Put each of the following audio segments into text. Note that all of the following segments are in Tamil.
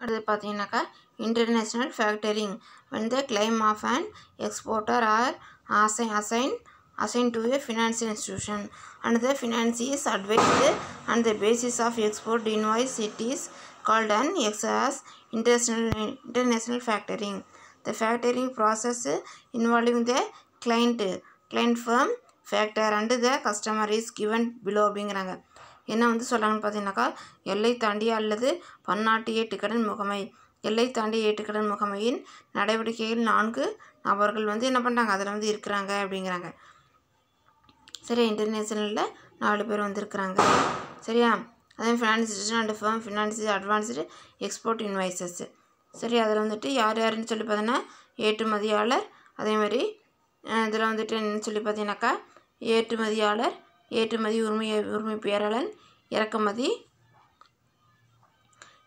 அடுத்து பார்த்தீங்கன்னாக்கா international factoring when the claim of an exporter are assigned to a financial institution and the finance is advised on the basis of export invoice, it is called an international factoring. The factoring process involving the client firm factor and the customer is given below அப்படிங்கிறாங்க. என்ன வந்து சொல்கிறாங்கன்னு பார்த்தீங்கன்னாக்கா எல்லை தாண்டிய அல்லது பன்னாட்டு ஏட்டுக்கடன் முகமை எல்லை தாண்டிய ஏட்டுக்கடன் முகமையின் நடவடிக்கையில் 4 நபர்கள் வந்து என்ன பண்ணுறாங்க அதில் வந்து இருக்கிறாங்க அப்படிங்கிறாங்க. சரியா, இன்டர்நேஷ்னலில் 4 பேர் வந்துருக்குறாங்க. சரியா, அதே finance institution and firm finance advanced export invoices. சரி, அதில் வந்துட்டு யார் யாருன்னு சொல்லி பார்த்தீங்கன்னா ஏற்றுமதியாளர், அதேமாதிரி இதில் வந்துட்டு என்னன்னு சொல்லி பார்த்தீங்கன்னாக்கா ஏற்றுமதியாளர், ஏற்றுமதி உரிமை பேராளன்,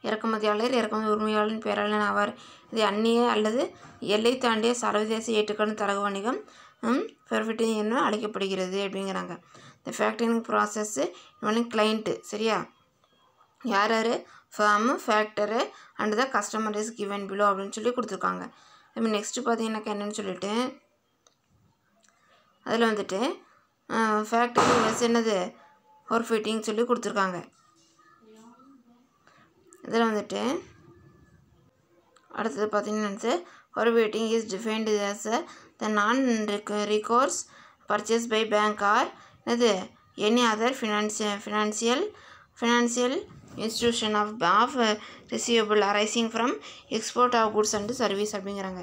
இறக்குமதியாளர், இறக்குமதி உரிமையாளன் பேராளன் ஆவார். இது அந்நிய அல்லது எல்லை தாண்டிய சர்வதேச ஏற்றுக்கடன் தரகு வணிகம் பெர்ஃபிட்டிங் என்று அழைக்கப்படுகிறது அப்படிங்கிறாங்க. இந்த ஃபேக்டரிங் ப்ராசஸ்ஸு இவனுக்கு கிளைண்ட்டு. சரியா, யார் யார் fame factor and the customer is given below அப்படின்னு சொல்லி கொடுத்துருக்காங்க. அதுமாதிரி நெக்ஸ்ட்டு பார்த்தீங்கன்னாக்கா என்னென்னு சொல்லிட்டு அதில் வந்துட்டு ஃபேக்டரி என்னது பெர்ஃபிட்டிங் சொல்லி கொடுத்துருக்காங்க. இதில் வந்துட்டு அடுத்தது பார்த்தீங்கன்னா பெர்ஃபிட்டிங் இஸ் டிஃபைன்டு ஆஸ் த நான் recourse purchase by bank or என்னது any other financial institution of receivable arising from export of goods and service அப்படிங்கிறாங்க.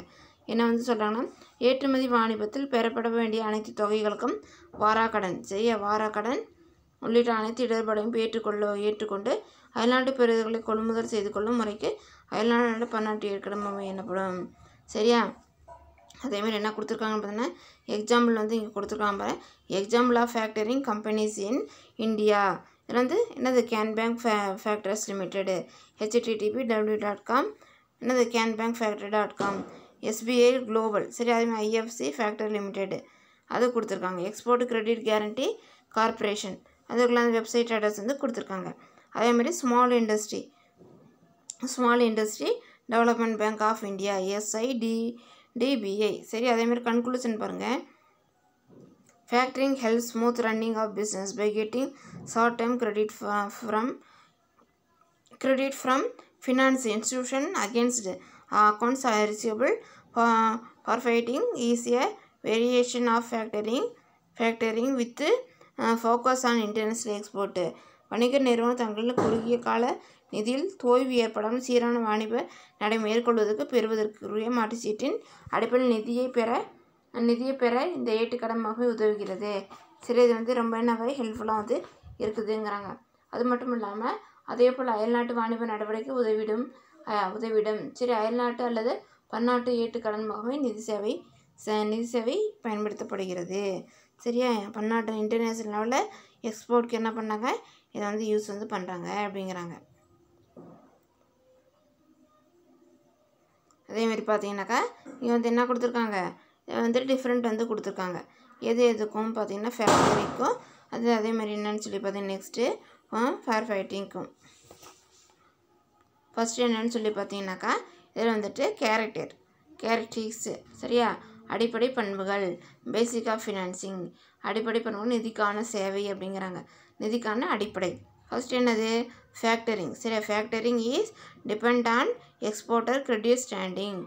என்ன வந்து சொல்கிறாங்கன்னா ஏற்றுமதி வாணிபத்தில் பெறப்பட வேண்டிய அனைத்து தொகைகளுக்கும் வாராக்கடன், சரியா, வாராக்கடன் உள்ளிட்ட அனைத்து இடர்பாடையும் ஏற்றுக்கொண்டு அயல்நாட்டு பெறுதல்களை கொள்முதல் செய்து கொள்ளும் முறைக்கு அயல்நாடு பன்னாட்டு ஏற்கனவே எனப்படும். சரியா, அதேமாதிரி என்ன கொடுத்துருக்காங்கன்னு பார்த்தீங்கன்னா எக்ஸாம்பிள் வந்து இங்கே கொடுத்துருக்காங்க பாரு. Example of factoring companies in India. இதில் வந்து என்னது கேன்பேங்க் ஃபேக்டர்ஸ் லிமிடெடு, http://www.com என்னது canbankfactory.com, SBI குளோபல். சரி, அதேமாதிரி IFC ஃபேக்டரி லிமிடெடு அது கொடுத்துருக்காங்க. எக்ஸ்போர்ட் கிரெடிட் கேரண்டி கார்பரேஷன் அதுக்குள்ள அந்த வெப்சைட் அட்ரஸ் வந்து கொடுத்துருக்காங்க. அதேமாதிரி small industry development bank of India SIDBI. சரி, அதேமாதிரி கன்க்ளூஷன் பாருங்கள். Factoring help smooth running of business by getting short time credit from finance institution against accounts receivable. Perfighting is a variation of factoring with focus on international export. வணிக நிறுவனம் தங்களின் குறுகிய கால நிதியில் தோய்வு ஏற்படாமல் சீரான வாணிப நடை மேற்கொள்வதற்கு பெறுவதற்குரிய மாற்றுச்சீட்டின் அடிப்படையில் நிதியை பெற இந்த ஏட்டுக்கடன் முகமை உதவுகிறது. சரி, இது வந்து ரொம்ப என்னவே ஹெல்ப்ஃபுல்லாக வந்து இருக்குதுங்கிறாங்க. அது மட்டும் இல்லாமல் அதே போல் அயல்நாட்டு வாணிப நடவடிக்கை உதவிடும். சரி, அயல்நாட்டு அல்லது பன்னாட்டு ஏட்டுக்கடன் முகமை நிதி சேவை பயன்படுத்தப்படுகிறது. சரியா, பன்னாட்டு இன்டர்நேஷ்னல் லெவலில் எக்ஸ்போர்ட்க்கு என்ன பண்ணாங்க இதை வந்து யூஸ் வந்து பண்ணுறாங்க அப்படிங்கிறாங்க. அதேமாதிரி பார்த்தீங்கன்னாக்கா இங்கே வந்து என்ன கொடுத்துருக்காங்க, வந்து டிஃப்ரெண்ட் வந்து கொடுத்துருக்காங்க. எதுக்கும் பார்த்தீங்கன்னா ஃபேக்டரிக்கும் அதேமாதிரி என்னன்னு சொல்லி பார்த்தீங்கன்னா நெக்ஸ்ட்டு ஃபேர் ஃபைட்டிங்க்கும். ஃபஸ்ட்டு என்னன்னு சொல்லி பார்த்தீங்கன்னாக்கா இதில் வந்துட்டு கேரக்டரிஸ்டிக்ஸு. சரியா, அடிப்படை பண்புகள் பேசிக் ஆஃப் ஃபினான்சிங், அடிப்படை பண்புகள் நிதிக்கான சேவை அப்படிங்கிறாங்க. நிதிக்கான அடிப்படை ஃபஸ்ட் என்னது ஃபேக்டரிங். சரியா, factoring is depend on exporter credit standing.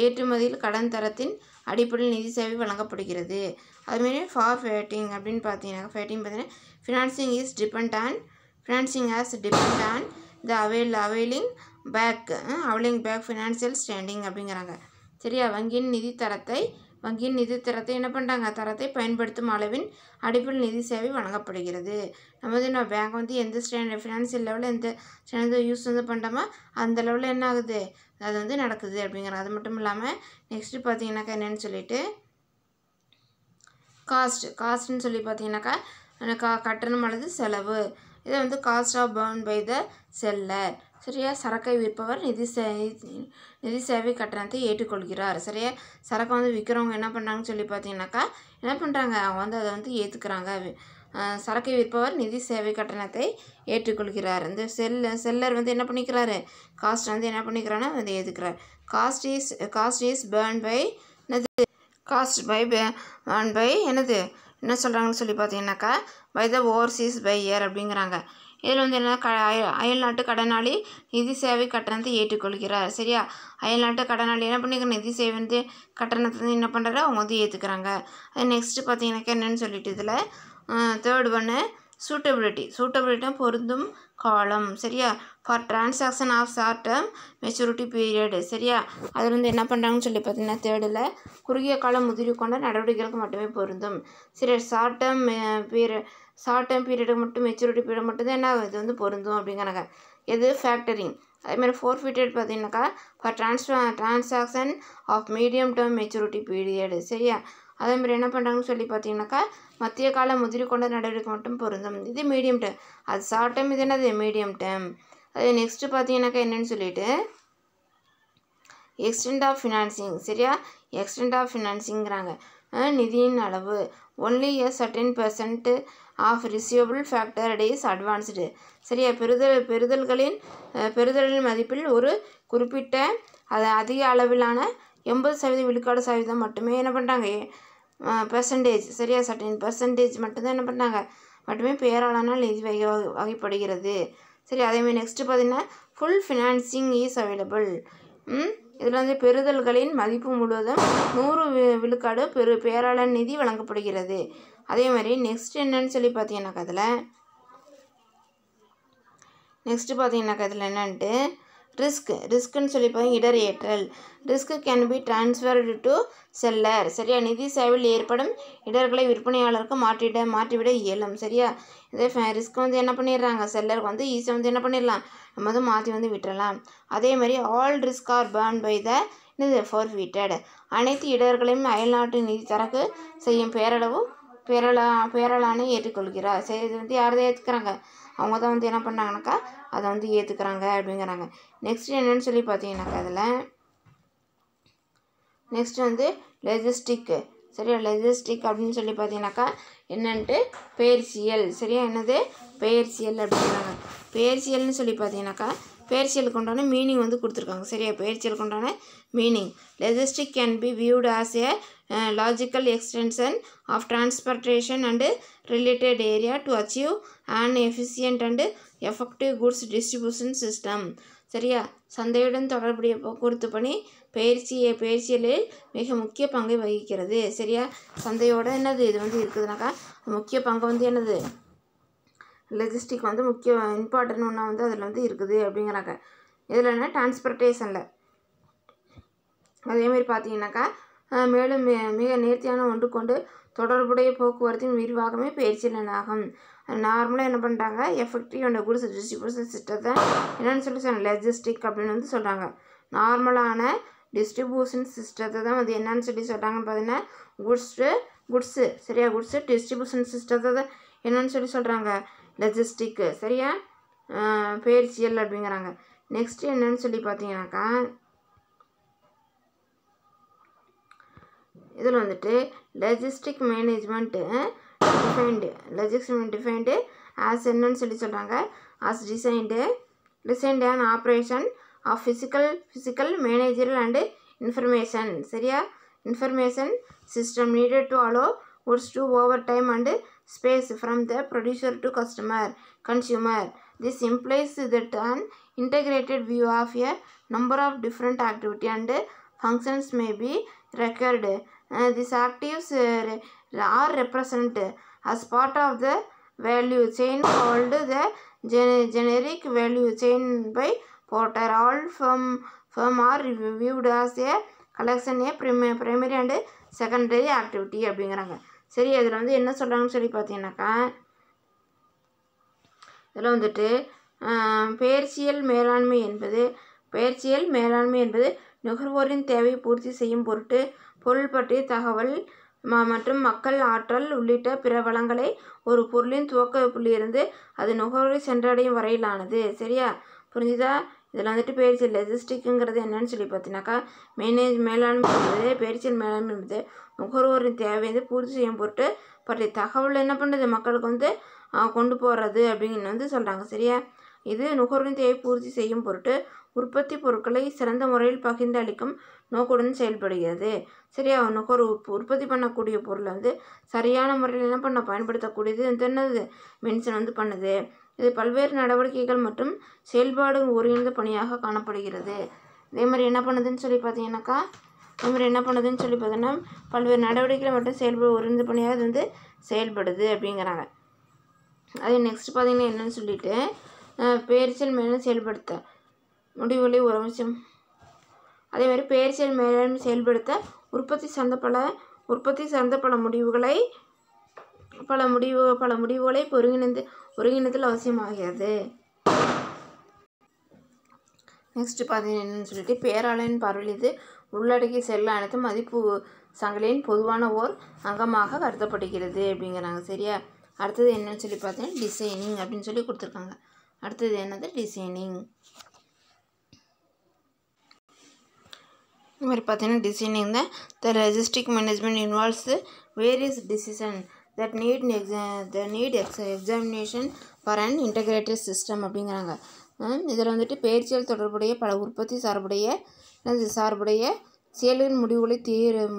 ஏற்றுமதியில் கடன் தரத்தின் அடிப்படையில் நிதி சேவை வழங்கப்படுகிறது. அதுமாரி ஃபார் ஃபேட்டிங் அப்படின்னு பார்த்தீங்கன்னா financing depend on the availing back financial standing அப்படிங்கிறாங்க. சரியா, வங்கியின் நிதி தரத்தை என்ன பண்ணுறாங்க, தரத்தை பயன்படுத்தும் அளவின் அடிப்படையில் நிதி சேவை வழங்கப்படுகிறது. நம்ம பேங்க் வந்து எந்த ஃபினான்சியல் லெவலில் எந்த ஸ்டாண்டர்ட் யூஸ் வந்து பண்ணுறோமோ அந்த லெவலில் என்ன ஆகுது அது வந்து நடக்குது அப்படிங்கிறாங்க. அது மட்டும் இல்லாமல் நெக்ஸ்ட்டு பார்த்தீங்கன்னாக்கா என்னென்னு சொல்லிட்டு காஸ்ட்னு சொல்லி பார்த்தீங்கன்னாக்கா கட்டணம் அல்லது செலவு. இதை வந்து cost of borne by the seller. சரியா, சரக்கை விற்பவர் நிதி சேவை கட்டணத்தை ஏற்றுக்கொள்கிறார். சரியா, சரக்கை வந்து விற்கிறவங்க என்ன பண்ணுறாங்கன்னு சொல்லி பார்த்தீங்கன்னாக்கா என்ன பண்ணுறாங்க அவங்க வந்து அதை வந்து ஏற்றுக்கிறாங்க. சரக்கை விற்பவர் நிதி சேவை கட்டணத்தை ஏற்றுக்கொள்கிறார். இந்த செல்லர் வந்து என்ன பண்ணிக்கிறாரு, காஸ்ட் வந்து என்ன பண்ணிக்கிறான்னா வந்து ஏற்றுக்கிறார். காஸ்ட் இஸ் பேர்ன் பை என்னது, காஸ்ட் பை பேர்ன் பை என்னது என்ன சொல்கிறாங்கன்னு சொல்லி பார்த்தீங்கன்னாக்கா பை த ஓவர்சீஸ் பையர் அப்படிங்கிறாங்க. இதில் வந்து என்ன அயல்நாட்டு கடனாளி நிதி சேவை கட்டணத்தை ஏற்றுக்கொள்கிறார். சரியா, அயல்நாட்டு கடனாளி என்ன பண்ணிக்கிற நிதி சேவை வந்து கட்டணத்தை வந்து என்ன பண்ணுறாரு, அவங்க வந்து ஏற்றுக்கிறாங்க. அது நெக்ஸ்ட்டு பார்த்தீங்கன்னாக்கா என்னென்னு சொல்லிட்டு இதில் தேர்ட் ஒன்று சூட்டபிலிட்டி பொருந்தும் காலம். சரியா, for transaction of short term maturity period. சரியா, அதில் வந்து என்ன பண்ணுறாங்கன்னு சொல்லி பார்த்தீங்கன்னா தேர்டில் குறுகிய கால முதிர்வு கொண்ட நடவடிக்கைகளுக்கு மட்டுமே பொருந்தும். சரி, ஷார்ட் டேர்ம் பீரியடுக்கு மட்டும் மெச்சூரிட்டி பீரியட் மட்டும் தான் என்ன இது வந்து பொருந்தும் அப்படிங்கிறாங்க. எது ஃபேக்டரிங். அதேமாதிரி ஃபோர்ஃபிட்டட் பார்த்தீங்கன்னாக்கா for transaction of medium term maturity period. சரியா, அதேமாதிரி என்ன பண்ணுறாங்கன்னு சொல்லி பார்த்தீங்கன்னாக்கா மத்திய கால முதிர்வு கொண்ட நடவடிக்கை மட்டும் பொருந்தும். இது மீடியம் டேர்ம், அது ஷார்ட் டேர்ம், இது என்னது மீடியம் டேர்ம். அது நெக்ஸ்ட்டு பார்த்தீங்கன்னாக்கா என்னென்னு சொல்லிட்டு எக்ஸ்டெண்ட் ஆஃப் ஃபினான்சிங். சரியா, எக்ஸ்டெண்ட் ஆஃப் ஃபினான்சிங்கிறாங்க. நிதியின் அளவு only a certain % of receivable factor is advanced. சரியா, பெறுதலின் மதிப்பில் ஒரு குறிப்பிட்ட அதிக அளவிலான 80% விழுக்காடு சதவீதம் மட்டுமே என்ன பண்ணுறாங்க பெர்சன்டேஜ். சரியா, % மட்டும்தான் என்ன பண்ணுறாங்க மட்டுமே பேராளனால் நிதி வகைப்படுகிறது. சரி, அதேமாதிரி நெக்ஸ்ட்டு பார்த்தீங்கன்னா ஃபுல் ஃபினான்சிங் இஸ் அவைலபிள். இதில் வந்து பெறுதல்களின் மதிப்பு முழுவதும் 100 விழுக்காடு பேராளர் நிதி வழங்கப்படுகிறது. அதே மாதிரி நெக்ஸ்ட் என்னன்னு சொல்லி பார்த்தீங்கன்னாக்கா அதில் என்னன்ட்டு ரிஸ்க்குன்னு சொல்லி பார்த்தீங்கன்னா இடரேற்றல். Risk can be transferred to seller. சரியா, நிதி சேவையில் ஏற்படும் இடர்களை விற்பனையாளருக்கு மாற்றிவிட இயலும். சரியா, இதே ரிஸ்க் வந்து என்ன பண்ணிடுறாங்க செல்லருக்கு வந்து ஈஸியாக வந்து என்ன பண்ணிடலாம், நம்ம வந்து மாற்றி வந்து விட்டுறலாம். அதே மாதிரி all risk are borne by the forfaiter. அனைத்து இடர்களையும் அயல்நாட்டு நிதி தரக்கு செய்யும் பேரளானை ஏற்றுக்கொள்கிறார். சரி, இது வந்து யார் தான் ஏற்றுக்கிறாங்க, அவங்க தான் வந்து என்ன பண்ணாங்கனாக்கா அதை வந்து ஏற்றுக்கிறாங்க அப்படிங்கிறாங்க. நெக்ஸ்ட் என்னன்னு சொல்லி பார்த்தீங்கன்னாக்கா அதில் நெக்ஸ்ட் வந்து லெஜிஸ்டிக். சரியா, லெஜிஸ்டிக் அப்படின்னு சொல்லி பார்த்தீங்கன்னாக்கா என்னன்ட்டு பெயர்ச்சியல். சரியா, என்னது பெயர்ச்சியல் அப்படிங்கிறாங்க. பெயர்ச்சியல்னு சொல்லி பார்த்தீங்கன்னாக்கா பெயர்ச்சியலுக்கு உண்டான மீனிங் வந்து கொடுத்துருக்காங்க. சரியா, பெயர்ச்சியலுக்கு உண்டான meaning logistic can be viewed as a logical extension of transportation and related area to achieve an efficient and effective goods distribution system. சரியா, சந்தையுடன் தொடர்புடைய போக்குவரத்து பணி பெயர்ச்சியலில் மிக முக்கிய பங்கை வகிக்கிறது. சரியா, சந்தையோட என்னது இது வந்து இருக்குதுனாக்கா முக்கிய பங்கு வந்து என்னது லெஜிஸ்டிக் வந்து முக்கிய இம்பார்ட்டன்ட் ஒன்றா வந்து அதில் வந்து இருக்குது அப்படிங்கிறாங்க. இதில் என்ன டிரான்ஸ்போர்ட்டேஷனில் அதேமாதிரி பார்த்தீங்கன்னாக்கா மேலும் மிக நேர்த்தியான ஒன்று கொண்டு தொடர்புடைய போக்குவரத்தின் விரிவாகமே பெயர்ச்சியல் ஆகும். நார்மலாக என்ன பண்ணுறாங்க எஃபெக்டிவ் அண்ட் குட்ஸ் டிஸ்ட்ரிபியூஷன் சிஸ்டத்தை என்னென்னு சொல்லி லெஜிஸ்டிக் அப்படின்னு வந்து சொல்கிறாங்க. நார்மலான டிஸ்ட்ரிபியூஷன் சிஸ்டத்தை தான் வந்து என்னன்னு சொல்லி சொல்கிறாங்கன்னு பார்த்தீங்கன்னா குட்ஸு. சரியா, குட்ஸு டிஸ்ட்ரிபியூஷன் சிஸ்டத்தை தான் என்னென்னு சொல்லி சொல்கிறாங்க லெஜிஸ்டிக்கு. சரியா, பெயர்ச்சியல் அப்படிங்கிறாங்க. நெக்ஸ்ட்டு என்னன்னு சொல்லி பார்த்தீங்கன்னாக்கா இதில் வந்துட்டு லெஜிஸ்டிக் மேனேஜ்மெண்ட்டு டிஃபைன்டு ஆஸ் என்னன்னு சொல்லி சொல்கிறாங்க as designed and operation of physical managerial and information. சரியா, information system needed to allow goods to over time and space from the producer to consumer. This implies that an integrated view of a number of different activities and functions may be required. These activities are represented as part of the value chain called the generic value chain by Porter. All firm are viewed as a collection of primary and secondary activity அப்படிங்கிறாங்க. சரி, அதில் வந்து என்ன சொல்கிறாங்கன்னு சொல்லி பார்த்தீங்கன்னாக்கா இதில் வந்துட்டு பெயர்ச்சியல் மேலாண்மை என்பது நுகர்வோரின் தேவையை பூர்த்தி செய்யும் பொருட்டு பொருள் பற்றிய தகவல் மற்றும் மக்கள் ஆற்றல் உள்ளிட்ட பிற வளங்களை ஒரு பொருளின் துவக்க புள்ளியிலிருந்து அது நுகர்வோரை சென்றடையும் வரையிலானது. சரியா, புரிஞ்சுதா? இதில் வந்துட்டு பெயர்ச்சியல் லெஜிஸ்டிக்குங்கிறது என்னன்னு சொல்லி பார்த்தீங்கன்னாக்கா மேலாண்மை என்பது பெயர்ச்சியல் மேலாண்மை என்பது நுகர்வோரின் தேவையை பூர்த்தி செய்யும் பொருட்டு பற்றிய தகவல் என்ன பண்ணுறது மக்களுக்கு வந்து கொண்டு போகிறது அப்படின்னு வந்து சொல்கிறாங்க. சரியா? இது நுகர்வின் தேவை பூர்த்தி செய்யும் பொருட்டு உற்பத்தி பொருட்களை சிறந்த முறையில் பகிர்ந்து அளிக்கும் நோக்குடன் செயல்படுகிறது. சரியா? உற்பத்தி பண்ணக்கூடிய பொருளை வந்து சரியான முறையில் என்ன பண்ண பயன்படுத்தக்கூடியது என்னது மென்ஷன் வந்து பண்ணுது. இது பல்வேறு நடவடிக்கைகள் மற்றும் செயல்பாடு ஒருங்கிணைந்த பணியாக காணப்படுகிறது. இதே மாதிரி என்ன பண்ணுதுன்னு சொல்லி பார்த்தீங்கன்னாக்கா பல்வேறு நடவடிக்கைகள் மற்றும் செயல்பாடு ஒருங்கிணைந்த பணியாக இது வந்து செயல்படுது அப்படிங்கிறாங்க. அதே நெக்ஸ்ட் பார்த்தீங்கன்னா என்னன்னு சொல்லிட்டு பெயர்ச்சல் மேலும் செயல்படுத்த முடிவுகளை ஒரு விஷயம். அதே மாதிரி பெயர்ச்சல் மேலும் செயல்படுத்த உற்பத்தி சார்ந்த பல முடிவுகளை ஒருங்கிணைத்தல் அவசியமாகிறது. நெக்ஸ்ட் பார்த்தீங்கன்னா என்னன்னு சொல்லிட்டு பேராளரின் பார்வையில் இது உள்ளடக்கிய செயல்கள் அனைத்தும் மதிப்பு சங்கிலியின் பொதுவான ஓர் அங்கமாக கருதப்படுகிறது அப்படிங்கிறாங்க. சரியா? அடுத்தது என்னன்னு சொல்லி பார்த்தீங்கன்னா டிசைனிங் அப்படின்னு சொல்லி கொடுத்துருக்காங்க. அடுத்தது என்னது டிசைனிங். இந்த மாதிரி பார்த்தீங்கன்னா டிசைனிங் தான் the logistic management involves various decision that need examination for an integrated system அப்படிங்கிறாங்க. இதில் வந்துட்டு பெயர்ச்சியால் தொடர்புடைய பல உற்பத்தி சார்புடைய செயல்களின்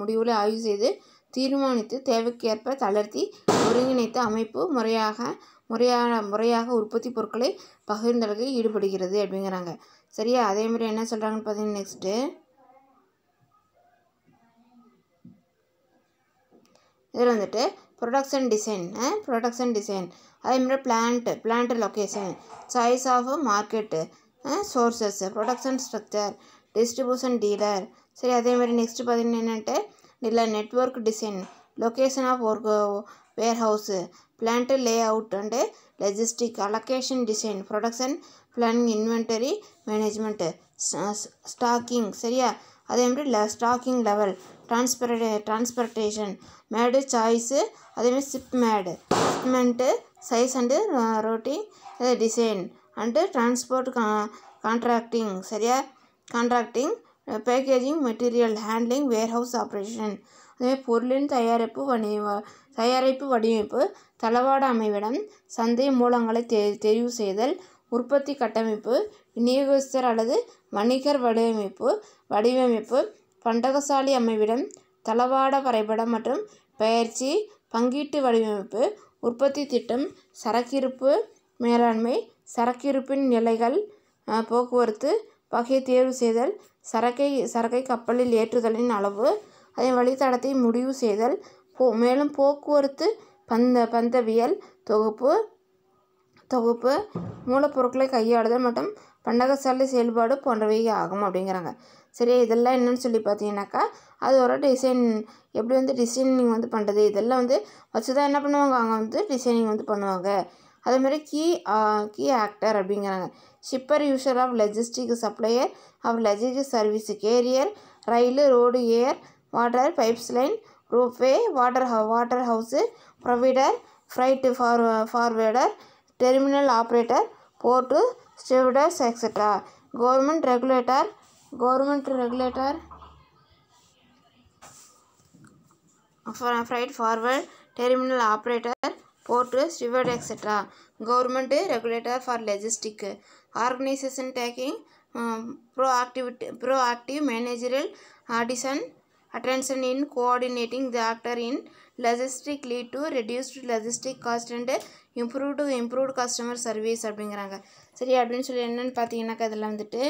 முடிவுகளை ஆய்வு செய்து தீர்மானித்து தேவைக்கேற்ப தளர்த்தி ஒருங்கிணைத்த அமைப்பு முறையாக உற்பத்தி பொருட்களை பகிர்ந்தளில் ஈடுபடுகிறது அப்படிங்கிறாங்க. சரியா? அதே மாதிரி என்ன சொல்கிறாங்கன்னு பார்த்தீங்கன்னா நெக்ஸ்ட்டு இதில் வந்துட்டு ப்ரொடக்ஷன் டிசைன் அதே மாதிரி plant location choice of market sources production structure distribution dealer. சரி, அதே மாதிரி நெக்ஸ்ட்டு பார்த்தீங்கன்னா என்னன்ட்டு இல்லை network design location of warehouse plant layout and logistic allocation design production planning inventory management stocking. சரியா? அதே மாதிரி stocking level transportation mode choice அதேமாதிரி shipment size and routing design and transport contracting. சரியா? Contracting packaging material handling warehouse operation. அதேமாதிரி பொருளின் தயாரிப்பு வடிவமைப்பு தளவாட அமைவிடம் சந்தை மூலங்களை தெரிவு செய்தல் உற்பத்தி கட்டமைப்பு விநியோகஸ்தர் அல்லது வணிகர் வடிவமைப்பு பண்டகசாலை அமைவிடம் தளவாட வரைபடம் மற்றும் பயிற்சி பங்கீட்டு வடிவமைப்பு உற்பத்தி திட்டம் சரக்கிருப்பு மேலாண்மை சரக்கிருப்பின் நிலைகள் போக்குவரத்து வகை தேர்வு செய்தல் சரக்கை கப்பலில் ஏற்றுதலின் அளவு அதே வழித்தடத்தை முடிவு செய்தல் மேலும் போக்குவரத்து பந்தவியல் தொகுப்பு மூலப்பொருட்களை கையாளுதல் மற்றும் பண்டகசாலை செயல்பாடு போன்றவை ஆகும் அப்படிங்கிறாங்க. சரி, இதெல்லாம் என்னன்னு சொல்லி பார்த்தீங்கன்னாக்கா அதோட டிசைன் எப்படி வந்து டிசைனிங் வந்து பண்ணுறது இதெல்லாம் வந்து வச்சு தான் என்ன பண்ணுவாங்க அவங்க வந்து டிசைனிங் வந்து பண்ணுவாங்க. அதேமாதிரி கீ ஆக்டர் அப்படிங்கிறாங்க. Shipper user of logistic supplier of logistic service carrier rail road air water pipes line ropeway water house provider freight forwarder terminal operator port stevedores etcetera. Government regulator freight forward terminal operator port steward etc. Government regulator for logistic organization taking proactive managerial attention in coordinating the actor in logistic lead to reduced logistic cost and improved customer service அப்படிங்கிறாங்க. சரி, அப்படின்னு சொல்லி என்னன்னு பார்த்தீங்கன்னாக்கா இதில் வந்துட்டு